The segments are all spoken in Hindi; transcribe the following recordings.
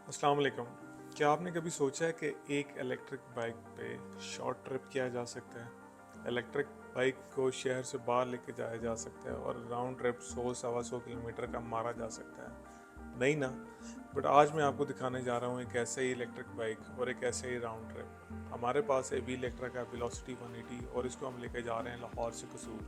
अस्सलाम वालेकुम। क्या आपने कभी सोचा है कि एक इलेक्ट्रिक बाइक पे शॉर्ट ट्रिप किया जा सकता है? इलेक्ट्रिक बाइक को शहर से बाहर लेके जाया जा सकता है और राउंड ट्रिप 100 सवा 100 किलोमीटर का मारा जा सकता है। नहीं ना। बट आज मैं आपको दिखाने जा रहा हूँ एक ऐसे ही इलेक्ट्रिक बाइक और एक ऐसे ही राउंड ट्रिप। हमारे पास है वी इलेक्ट्रा का वेलोसिटी 180 और इसको हम लेके जा रहे हैं लाहौर से Kasur,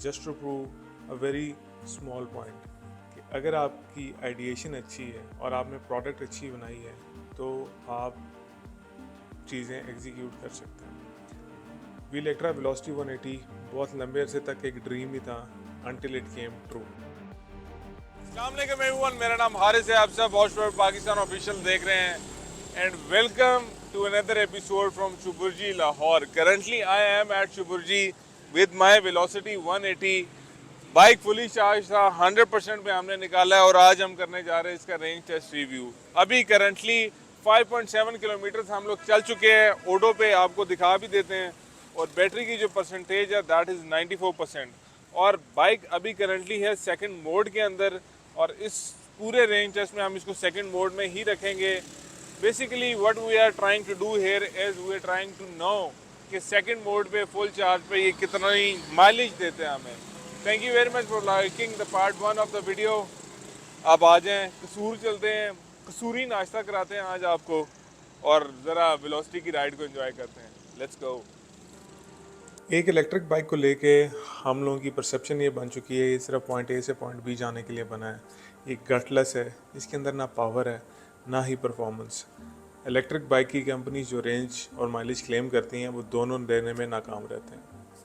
just to prove a very small point कि अगर आपकी आइडिएशन अच्छी है और आपने प्रोडक्ट अच्छी बनाई है तो आप चीज़ें एग्जीक्यूट कर सकते हैं। वी इलेक्ट्रा वेलोसिटी 180 बहुत लंबे अरसे तक एक ड्रीम ही था, अनटिल इट केम ट्रू। अस्सलाम एवरीवन, मेरा नाम हारिस है। आप सब वॉच फॉर पाकिस्तान ऑफिशियल देख रहे हैं and welcome to another episode from Chauburji Lahore. Currently I am at Chauburji with my velocity 180। Bike fully charge था, 100% पे हमने निकाला है और आज हम करने जा रहे हैं इसका रेंज टेस्ट रिव्यू। अभी करंटली 5.7 किलोमीटर हम लोग चल चुके हैं। ओडो पे आपको दिखा भी देते हैं और बैटरी की जो परसेंटेज है दैट इज़ 94%। और बाइक अभी करंटली है सेकंड मोड के अंदर और इस पूरे रेंज टेस्ट में हम इसको सेकंड मोड में ही रखेंगे। Basically what we are trying to do here is we are trying to know कि सेकंड मोड पे फुल चार्ज पे ये कितना ही माइलेज देते हैं हमें। Thank you very much for liking the part 1 of the video. आप आ जाएं, कसूर चलते हैं, कसूरी नाश्ता कराते हैं आज आपको और ज़रा वेलोसिटी की राइड को एंजॉय करते हैं। Let's go. एक इलेक्ट्रिक बाइक को लेके हम लोगों की परसेप्शन ये बन चुकी है ये सिर्फ पॉइंट ए से पॉइंट बी जाने के लिए बना है। ये गटलेस है, इसके अंदर ना पावर है ना ही परफॉर्मेंस। इलेक्ट्रिक बाइक की कंपनी जो रेंज और माइलेज क्लेम करती हैं वो दोनों देने में नाकाम रहते हैं,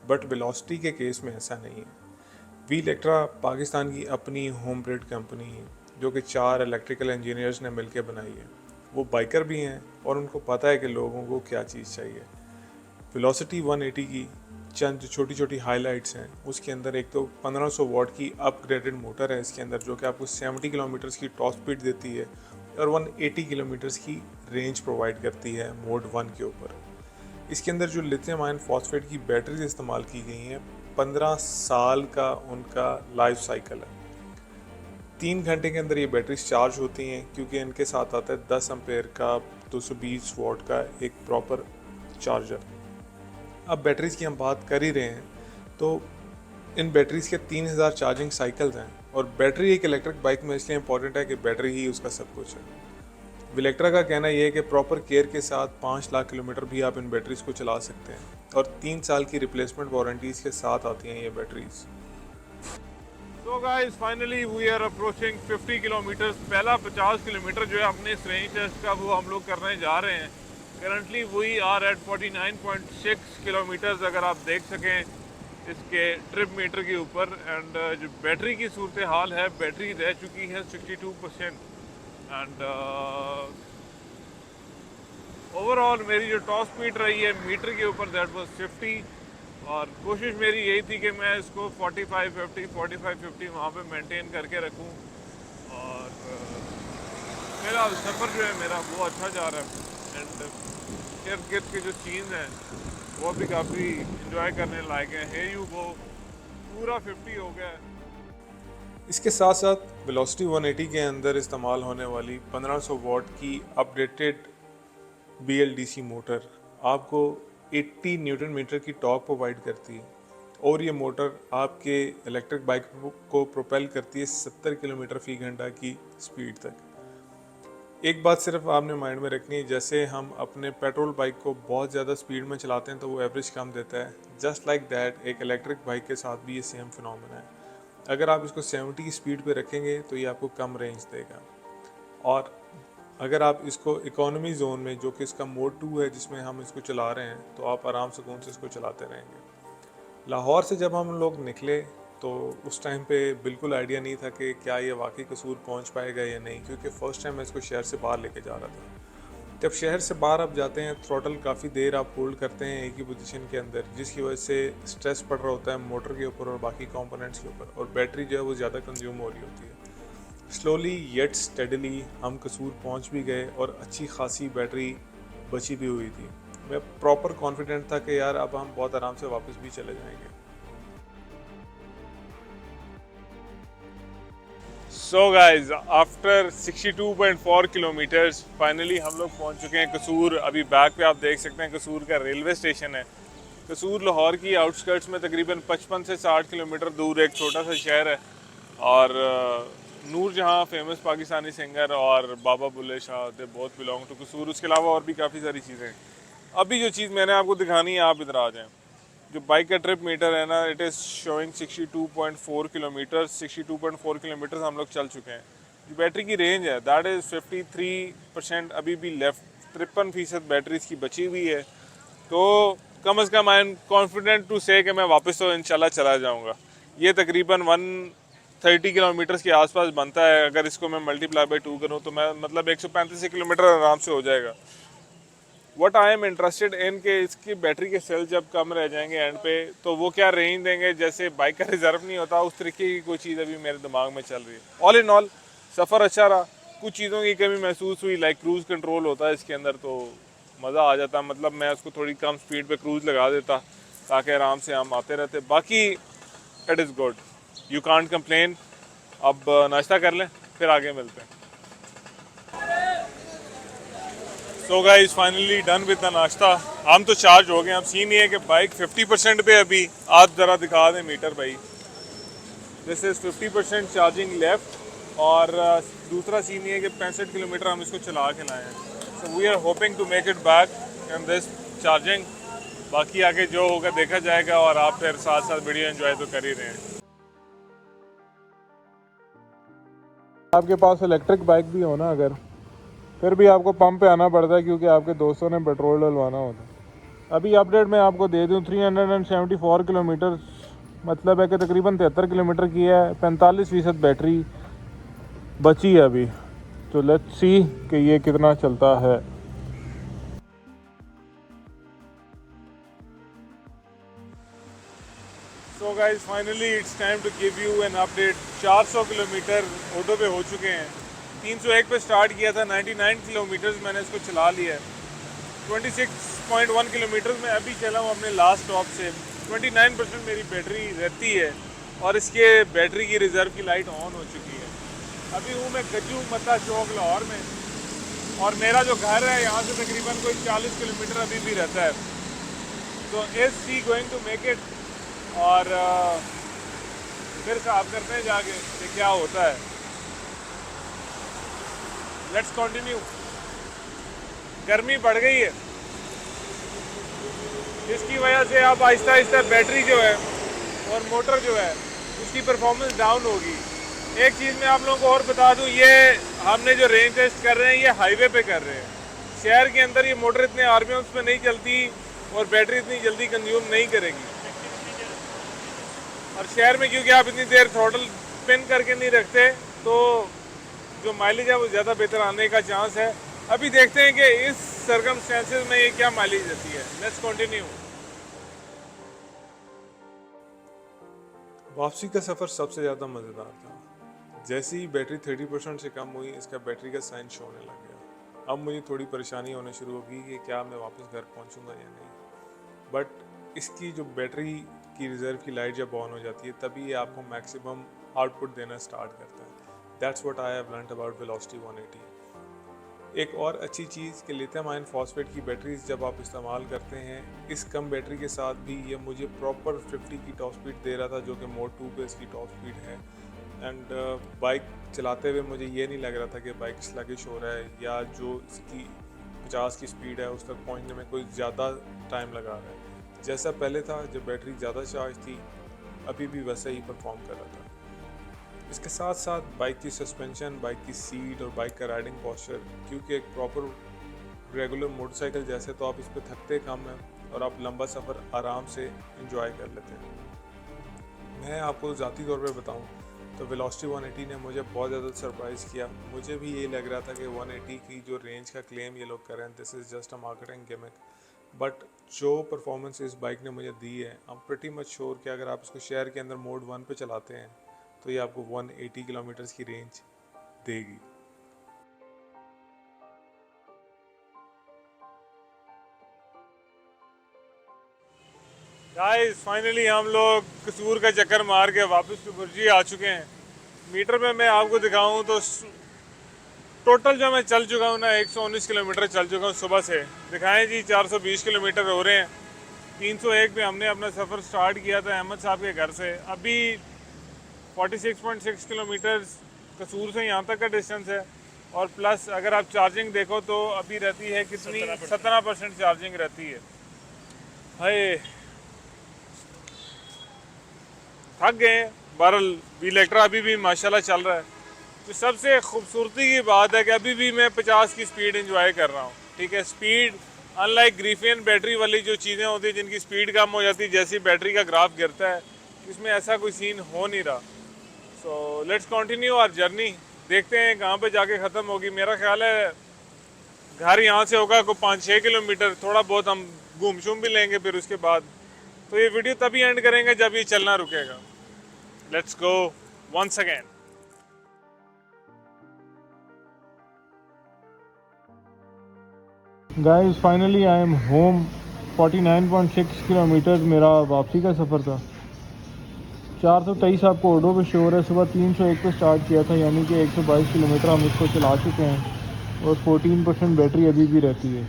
बट वेलोसिटी के केस में ऐसा नहीं है। वी इलेक्ट्रा पाकिस्तान की अपनी होम ब्रेड कंपनी है जो कि 4 इलेक्ट्रिकल इंजीनियर्स ने मिलकर बनाई है। वो बाइकर भी हैं और उनको पता है कि लोगों को क्या चीज़ चाहिए। वेलोसिटी 180 की चंद जो छोटी छोटी हाइलाइट्स हैं उसके अंदर एक तो 1500 वॉट की अपग्रेडेड मोटर है इसके अंदर, जो कि आपको 70 किलोमीटर्स की टॉप स्पीड देती है और 180 किलोमीटर्स की रेंज प्रोवाइड करती है मोड 1 के ऊपर। इसके अंदर जो लिथियम आयन फॉस्फेट की बैटरीज इस्तेमाल की गई हैं, 15 साल का उनका लाइफ साइकिल है। 3 घंटे के अंदर ये बैटरीज चार्ज होती हैं क्योंकि इनके साथ आता है 10 एम्पेयर का 220 वॉट का एक प्रॉपर चार्जर। अब बैटरीज की हम बात कर ही रहे हैं तो इन बैटरीज के 3000 चार्जिंग साइकिल्स हैं और बैटरी एक इलेक्ट्रिक बाइक में इसलिए इंपॉर्टेंट है कि बैटरी ही उसका सब कुछ है। विलेक्ट्रा का कहना यह है कि प्रॉपर केयर के साथ 5 लाख किलोमीटर भी आप इन बैटरीज को चला सकते हैं और 3 साल की रिप्लेसमेंट वारंटीज के साथ आती हैं ये बैटरीज। तो guys finally we are approaching 50 kilometre. पहला 50 किलोमीटर जो है अपने इस रेंज टेस्ट का वो हम लोग करने जा रहे हैं। Currently we are at 49.6 kilometres अगर आप देख सकें इसके ट्रिप मीटर के ऊपर। एंड जो बैटरी की सूरत हाल है, बैटरी रह चुकी है 62%। एंड ओवरऑल मेरी जो टॉप स्पीड रही है मीटर के ऊपर दैट वाज 50। और कोशिश मेरी यही थी कि मैं इसको 45-50 वहाँ पे मेंटेन करके रखूँ। और मेरा सफ़र जो है मेरा वो अच्छा जा रहा है। एंड इर्द गिर्द के जो सीन्स हैं वो भी काफ़ी इंजॉय करने लायक हैं। हे यू गो पूरा 50 हो गया है। इसके साथ साथ वेलोसिटी 180 के अंदर इस्तेमाल होने वाली 1500 वॉट की अपडेटेड BLDC मोटर आपको 80 न्यूटन मीटर की टॉर्क प्रोवाइड करती है और ये मोटर आपके इलेक्ट्रिक बाइक को प्रोपेल करती है 70 किलोमीटर फी घंटा की स्पीड तक। एक बात सिर्फ आपने माइंड में रखनी है, जैसे हम अपने पेट्रोल बाइक को बहुत ज़्यादा स्पीड में चलाते हैं तो वो एवरेज कम देता है, जस्ट लाइक दैट एक इलेक्ट्रिक बाइक के साथ भी ये सेम फिनोमेना है। अगर आप इसको 70 की स्पीड पे रखेंगे तो ये आपको कम रेंज देगा और अगर आप इसको इकोनॉमी जोन में, जो कि इसका मोड 2 है जिसमें हम इसको चला रहे हैं, तो आप आराम सुकून से इसको चलाते रहेंगे। लाहौर से जब हम लोग निकले तो उस टाइम पे बिल्कुल आइडिया नहीं था कि क्या ये वाकई कसूर पहुंच पाएगा या नहीं, क्योंकि फ़र्स्ट टाइम मैं इसको शहर से बाहर लेके जा रहा था। जब शहर से बाहर आप जाते हैं, थ्रोटल काफ़ी देर आप होल्ड करते हैं एक ही पोजीशन के अंदर, जिसकी वजह से स्ट्रेस पड़ रहा होता है मोटर के ऊपर और बाकी कंपोनेंट्स के ऊपर, और बैटरी जो है वो ज़्यादा कंज्यूम हो रही होती है। स्लोली येट स्टेडली हम कसूर पहुंच भी गए और अच्छी खासी बैटरी बची भी हुई थी। मैं प्रॉपर कॉन्फिडेंट था कि यार अब हम बहुत आराम से वापस भी चले जाएंगे। So guys after 62.4 kilometres finally हम लोग पहुंच चुके हैं कसूर। अभी बैक पे आप देख सकते हैं कसूर का रेलवे स्टेशन है। कसूर लाहौर की आउटस्कर्ट्स में तकरीबन 55 से 60 किलोमीटर दूर एक छोटा सा शहर है। और नूर जहाँ फेमस पाकिस्तानी सिंगर और Baba Bulleh Shah they both belong to Kasur. उसके अलावा और भी काफ़ी सारी चीज़ें हैं। अभी जो चीज़ मैंने आपको दिखानी है, आप इधर आ जाएँ। जो बाइक का ट्रिप मीटर है ना, it is showing 62.4 kilometre. 62.4 kilometre हम लोग चल चुके हैं। जो बैटरी की रेंज है दैट इज़ 53% अभी भी लेफ्ट। 53% बैटरी इसकी बची हुई है। तो कम से कम आई एम कॉन्फिडेंट टू से कि मैं वापस तो इंशाल्लाह चला जाऊंगा। ये तकरीबन 130 किलोमीटर के आसपास बनता है। अगर इसको मैं मल्टीप्लाई बाई 2 करूँ तो मैं मतलब 135 किलोमीटर आराम से हो जाएगा। What I am interested in के इसकी बैटरी के सेल जब कम रह जाएंगे एंड पे तो वो क्या रेंज देंगे। जैसे बाइक का रिजर्व नहीं होता उस तरीके की कोई चीज़ अभी मेरे दिमाग में चल रही है। ऑल इन ऑल सफ़र अच्छा रहा। कुछ चीज़ों की कमी महसूस हुई, लाइक क्रूज़ कंट्रोल होता है इसके अंदर तो मज़ा आ जाता। मतलब मैं उसको थोड़ी कम स्पीड पे क्रूज़ लगा देता ताकि आराम से हम आते रहते। बाकी it is good, you can't complain. अब नाश्ता कर लें फिर आगे मिलते हैं। सो guys finally done with the नाश्ता। हम तो चार्ज हो गए। अब सीन ये है कि बाइक 50% पे अभी। आप ज़रा दिखा दें मीटर भाई। This is 50% charging left. और दूसरा सीन ये है कि 65 किलोमीटर हम इसको चला के लाए हैं। So we are hoping to make it back in this charging. बाकी आगे जो होगा देखा जाएगा और आप फिर साथ साथ वीडियो एंजॉय तो कर ही रहे हैं। आपके पास इलेक्ट्रिक बाइक भी हो ना, अगर फिर भी आपको पंप पे आना पड़ता है क्योंकि आपके दोस्तों ने पेट्रोल डलवाना होता है। अभी अपडेट मैं आपको दे दूं 374 किलोमीटर, मतलब है कि तकरीबन 73 किलोमीटर की है। 45% बैटरी बची है अभी। तो लेट्स सी कि ये कितना चलता है। So guys finally it's time to give you an update. 400 kilometre auto पे हो चुके हैं। 301 पे स्टार्ट किया था, 99 किलोमीटर मैंने इसको चला लिया है। 26.1 किलोमीटर में अभी चला हूँ अपने लास्ट स्टॉप से। 29% मेरी बैटरी रहती है और इसके बैटरी की रिज़र्व की लाइट ऑन हो चुकी है। अभी हूँ मैं गज्जू मत्ता चौक लाहौर में। और मेरा जो घर है यहाँ से तकरीबन कोई 40 किलोमीटर अभी भी रहता है। तो is she going to make it. और फिर साफ करते हैं जाके कि क्या होता है। Let's continue. गर्मी बढ़ गई है, जिसकी वजह से अब आहिस्ता आहिस्ता बैटरी जो है और मोटर जो है उसकी परफॉर्मेंस डाउन होगी। एक चीज़ मैं आप लोगों को और बता दूं, ये हमने जो रेंज टेस्ट कर रहे हैं ये हाईवे पे कर रहे हैं। शहर के अंदर ये मोटर इतने आरपीएम्स पे नहीं चलती और बैटरी इतनी जल्दी कंज्यूम नहीं करेगी। और शहर में क्योंकि आप इतनी देर थ्रॉटल पिन करके नहीं रखते तो जो माइलेज है वो ज़्यादा बेहतर आने का चांस है। अभी देखते हैं कि इस सर्कमस्टेंसेस में ये क्या माइलेज देती है। Let's continue. वापसी का सफ़र सबसे ज़्यादा मज़ेदार था। जैसे ही बैटरी 30% से कम हुई इसका बैटरी का साइन शो होने लग गया। अब मुझे थोड़ी परेशानी होने शुरू होगी कि क्या मैं वापस घर पहुंचूंगा या नहीं। बट इसकी जो बैटरी की रिज़र्व की लाइट जब ऑन हो जाती है तभी ये आपको मैक्सिमम आउटपुट देना स्टार्ट करता है। That's what I have learned about velocity 180। एक और अच्छी चीज़ कि लिथियम आयन फॉस्फेट की बैटरीज जब आप इस्तेमाल करते हैं इस कम बैटरी के साथ भी ये मुझे प्रॉपर 50 की टॉप स्पीड दे रहा था, जो कि मोड 2 पे इसकी टॉप स्पीड है। एंड बाइक चलाते हुए मुझे ये नहीं लग रहा था कि बाइक स्लगिश हो रहा है या जो इसकी 50 की स्पीड है उस तक पहुंचने में कोई ज़्यादा टाइम लगा रहा है। जैसा पहले था जब बैटरी ज़्यादा चार्ज थी अभी भी वैसा ही परफॉर्म कर रहा था। इसके साथ साथ बाइक की सस्पेंशन, बाइक की सीट और बाइक का राइडिंग पोस्चर, क्योंकि एक प्रॉपर रेगुलर मोटरसाइकिल जैसे तो आप इस पर थकते कम हैं और आप लंबा सफ़र आराम से इंजॉय कर लेते हैं। मैं आपको ज़ाती तौर पे बताऊं तो वेलोसिटी 180 ने मुझे बहुत ज़्यादा सरप्राइज़ किया। मुझे भी ये लग रहा था कि 180 की जो रेंज का क्लेम ये लोग कर रहे हैं this is just a marketing gimmick. But जो परफॉर्मेंस इस बाइक ने मुझे दी है I am pretty much sure कि अगर आप इसको शहर के अंदर मोड 1 पे चलाते हैं तो ये आपको 180 किलोमीटर्स की रेंज देगी। गाइस फाइनली हम लोग कसूर का चक्कर मार के वापस टुबुर्जी आ चुके हैं। मीटर में मैं आपको दिखाऊं तो टोटल जो मैं चल चुका हूँ ना 119 किलोमीटर चल चुका हूँ सुबह से। दिखाएं जी 420 किलोमीटर हो रहे हैं। 301 पे हमने अपना सफ़र स्टार्ट किया था अहमद साहब के घर से। अभी 46.6 किलोमीटर कसूर से यहाँ तक का डिस्टेंस है। और प्लस अगर आप चार्जिंग देखो तो अभी रहती है कितनी, 17% चार्जिंग रहती है। हाय थक गए। बहरहाल इलेक्ट्रा अभी भी माशाल्लाह चल रहा है। तो सबसे खूबसूरती की बात है कि अभी भी मैं 50 की स्पीड एंजॉय कर रहा हूँ। ठीक है, स्पीड अनलाइक ग्रीफियन बैटरी वाली जो चीज़ें होती हैं जिनकी स्पीड कम हो जाती है, जैसी बैटरी का ग्राफ गिरता है, इसमें ऐसा कोई सीन हो नहीं रहा। So let's continue our journey. देखते हैं कहाँ पे जाके ख़त्म होगी। मेरा ख्याल है घर यहाँ से होगा कोई 5-6 किलोमीटर, थोड़ा बहुत हम घूम शूम भी लेंगे फिर उसके बाद। तो ये वीडियो तभी एंड करेंगे जब ये चलना रुकेगा। Let's go once again. Guys finally I am home. 49.6 kilometre मेरा वापसी का सफ़र था। 423 आपको ऑडो पे शोर है। सुबह 301 पे स्टार्ट किया था, यानी कि 122 किलोमीटर हम इसको चला चुके हैं और 14% बैटरी अभी भी रहती है।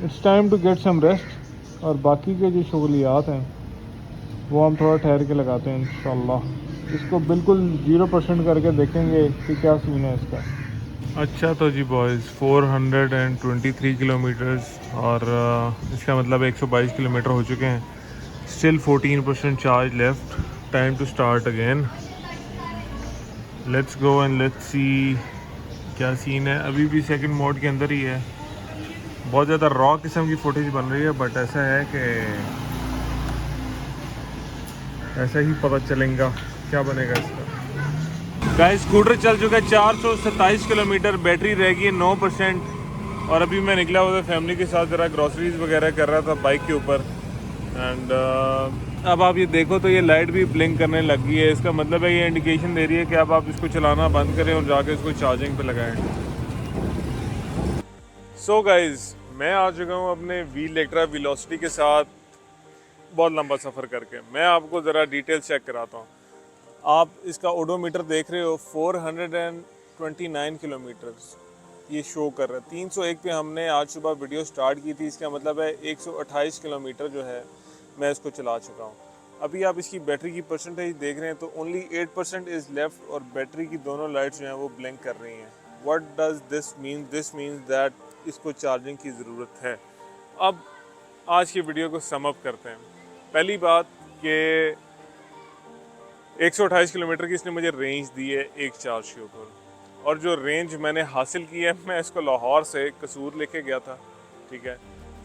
It's time to get some rest, और बाकी के जो शगलियात हैं वो हम थोड़ा ठहर के लगाते हैं इंशाल्लाह। इसको बिल्कुल 0% करके देखेंगे कि क्या सीन है इसका। अच्छा तो जी बॉयज़ 423 किलोमीटर्स और इसका मतलब 122 किलोमीटर हो चुके हैं। Still 14% charge left. Time to start again. Let's go and let's see क्या सीन है। अभी भी सेकंड मोड के अंदर ही है। बहुत ज़्यादा रॉ किस्म की फुटेज बन रही है, बट ऐसा है कि ऐसा ही पता चलेगा क्या बनेगा इसका। गाइस स्कूटर चल चुका है 427 किलोमीटर, बैटरी रह गई है 9%। और अभी मैं निकला हुआ था फैमिली के साथ, ज़रा ग्रॉसरीज वगैरह कर रहा था बाइक के ऊपर। एंड अब आप ये देखो तो ये लाइट भी ब्लिंक करने लग गई है। इसका मतलब है ये इंडिकेशन दे रही है कि अब आप इसको चलाना बंद करें और जाके इसको चार्जिंग पे लगाएं। सो गाइस मैं आ चुका हूँ अपने इलेक्ट्रा वेलोसिटी के साथ बहुत लंबा सफ़र करके। मैं आपको ज़रा डिटेल चेक कराता हूँ। आप इसका ओडोमीटर देख रहे हो 429 किलोमीटर ये शो कर रहा है। 301 पे हमने आज सुबह वीडियो स्टार्ट की थी। इसका मतलब है 128 किलोमीटर जो है मैं इसको चला चुका हूँ। अभी आप इसकी बैटरी की परसेंटेज देख रहे हैं तो ओनली 8% इज़ लेफ्ट और बैटरी की दोनों लाइट्स जो हैं वो ब्लिंक कर रही हैं। What does this mean? This means that इसको चार्जिंग की ज़रूरत है। अब आज की वीडियो को सम अप करते हैं। पहली बात कि 128 किलोमीटर की इसने मुझे रेंज दी है एक चार्ज के ऊपर, और जो रेंज मैंने हासिल की है मैं इसको लाहौर से कसूर लेके गया था। ठीक है,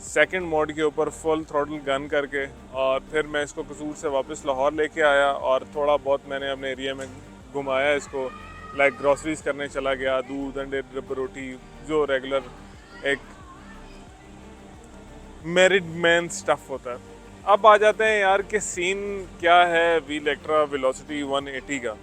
सेकंड मोड के ऊपर फुल थ्रॉटल गन करके, और फिर मैं इसको कसूर से वापस लाहौर लेके आया और थोड़ा बहुत मैंने अपने एरिया में घुमाया इसको। लाइक ग्रॉसरीज करने चला गया, दूध अंडे रोटी जो रेगुलर एक मैरिड मैन स्टफ होता है। अब आ जाते हैं यार कि सीन क्या है इलेक्ट्रा वेलोसिटी 180 का।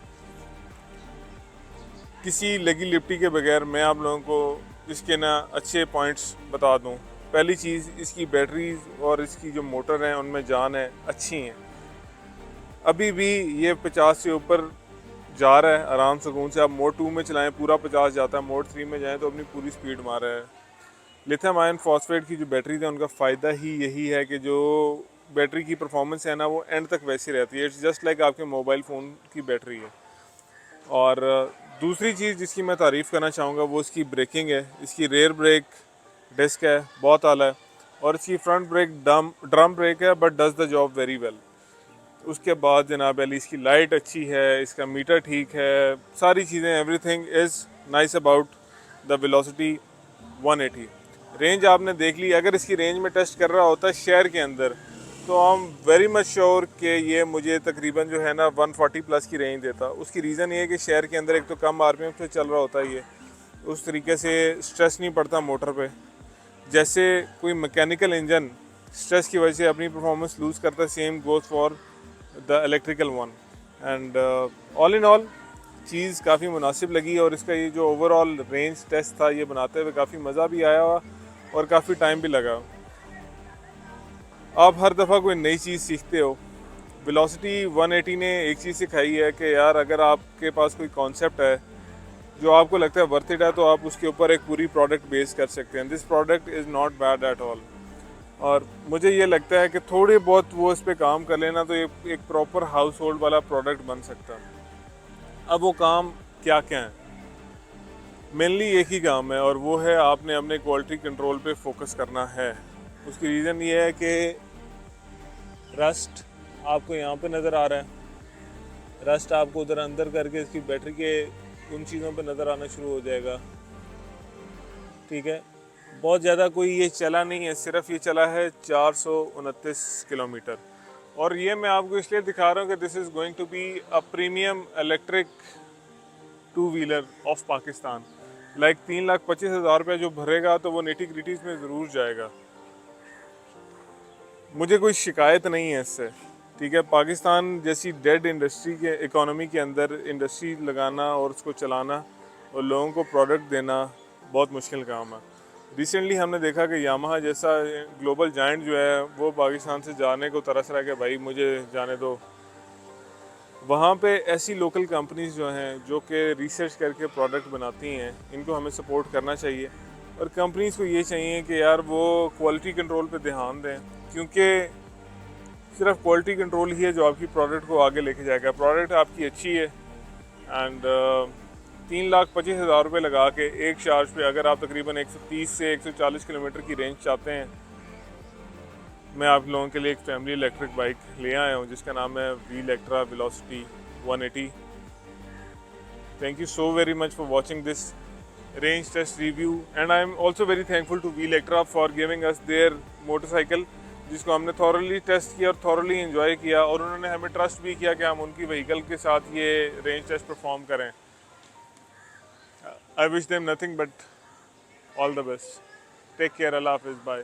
किसी लगी लिपटी के बगैर मैं आप लोगों को इसके ना अच्छे पॉइंट्स बता दूं। पहली चीज़, इसकी बैटरीज और इसकी जो मोटर हैं उनमें जान है, अच्छी हैं। अभी भी ये 50 से ऊपर जा रहा है आराम सुकून से। आप मोड 2 में चलाएं पूरा 50 जाता है, मोड 3 में जाएं तो अपनी पूरी स्पीड मार रहा है। लिथियम आयन फॉस्फेट की जो बैटरी है उनका फ़ायदा ही यही है कि जो बैटरी की परफॉर्मेंस है ना वो एंड तक वैसी रहती है। इट्स जस्ट लाइक आपके मोबाइल फ़ोन की बैटरी है। और दूसरी चीज़ जिसकी मैं तारीफ़ करना चाहूँगा वो इसकी ब्रेकिंग है। इसकी रेयर ब्रेक डिस्क है, बहुत आला है, और इसकी फ्रंट ब्रेक ड्रम ब्रेक है, but does the job very well. उसके बाद जनाब अली इसकी लाइट अच्छी है, इसका मीटर ठीक है, सारी चीज़ें everything is nice about the velocity 180। Range आपने देख ली। अगर इसकी रेंज में टेस्ट कर रहा होता है शहर के अंदर तो I am very much sure कि ये मुझे तकरीबन जो है ना 140 प्लस की रेंज देता। उसकी रीज़न ये है कि शहर के अंदर एक तो कम आरपीएम पे चल रहा होता है, ये उस तरीके से स्ट्रेस नहीं पड़ता मोटर पे। जैसे कोई मैकेनिकल इंजन स्ट्रेस की वजह से अपनी परफॉर्मेंस लूज़ करता है, same goes for the electrical one. And all in all चीज़ काफ़ी मुनासिब लगी, और इसका ये जो ओवरऑल रेंज टेस्ट था ये बनाते हुए काफ़ी मज़ा भी आया और काफ़ी टाइम भी लगा। आप हर दफ़ा कोई नई चीज़ सीखते हो, वेलोसिटी 180 ने एक चीज़ सिखाई है कि यार अगर आपके पास कोई कॉन्सेप्ट है जो आपको लगता है वर्थ इट है, तो आप उसके ऊपर एक पूरी प्रोडक्ट बेस कर सकते हैं. This product is not bad at all. और मुझे ये लगता है कि थोड़े बहुत वो इस पर काम कर लेना तो ये एक प्रॉपर हाउस होल्ड वाला प्रोडक्ट बन सकता है. अब वो काम क्या क्या है? मेनली एक ही काम है और वो है आपने अपने क्वालिटी कंट्रोल पे फोकस करना है. उसकी रीज़न ये है कि रस्ट आपको यहाँ पे नज़र आ रहा है. रस्ट आपको उधर अंदर करके इसकी बैटरी के उन चीज़ों पे नज़र आना शुरू हो जाएगा. ठीक है, बहुत ज़्यादा कोई ये चला नहीं है, सिर्फ ये चला है 429 किलोमीटर. और ये मैं आपको इसलिए दिखा रहा हूँ कि this is going to be a premium electric two wheeler of Pakistan. Like 3,25,000 रुपये जो भरेगा तो वो नेटी ग्रिटीज़ में ज़रूर जाएगा. मुझे कोई शिकायत नहीं है इससे. ठीक है, पाकिस्तान जैसी डेड इंडस्ट्री के इकोनॉमी के अंदर इंडस्ट्री लगाना और उसको चलाना और लोगों को प्रोडक्ट देना बहुत मुश्किल काम है. रिसेंटली हमने देखा कि यामाहा जैसा ग्लोबल जायंट जो है वो पाकिस्तान से जाने को तरस रहा है कि भाई मुझे जाने दो. वहाँ पे ऐसी लोकल कंपनीज जो हैं जो कि रिसर्च करके प्रोडक्ट बनाती हैं, इनको हमें सपोर्ट करना चाहिए. और कंपनीज़ को ये चाहिए कि यार वो क्वालिटी कंट्रोल पे ध्यान दें, क्योंकि सिर्फ क्वालिटी कंट्रोल ही है जो आपकी प्रोडक्ट को आगे लेके जाएगा. प्रोडक्ट आपकी अच्छी है एंड 3,25,000 रुपये लगा के एक चार्ज पे अगर आप तकरीबन 130 से 140 किलोमीटर की रेंज चाहते हैं, मैं आप लोगों के लिए एक फैमिली इलेक्ट्रिक बाइक ले आया हूँ जिसका नाम है V-Lectra Velocity 180. Thank you so very much for watching this range test review and I am also very thankful to V-Lectra for giving us their motorcycle जिसको हमने थॉरली टेस्ट किया और थॉरली एंजॉय किया. और उन्होंने हमें ट्रस्ट भी किया कि हम उनकी व्हीकल के साथ ये रेंज टेस्ट परफॉर्म करें. I wish them nothing but all the best. Take care. Allah Hafiz. Bye.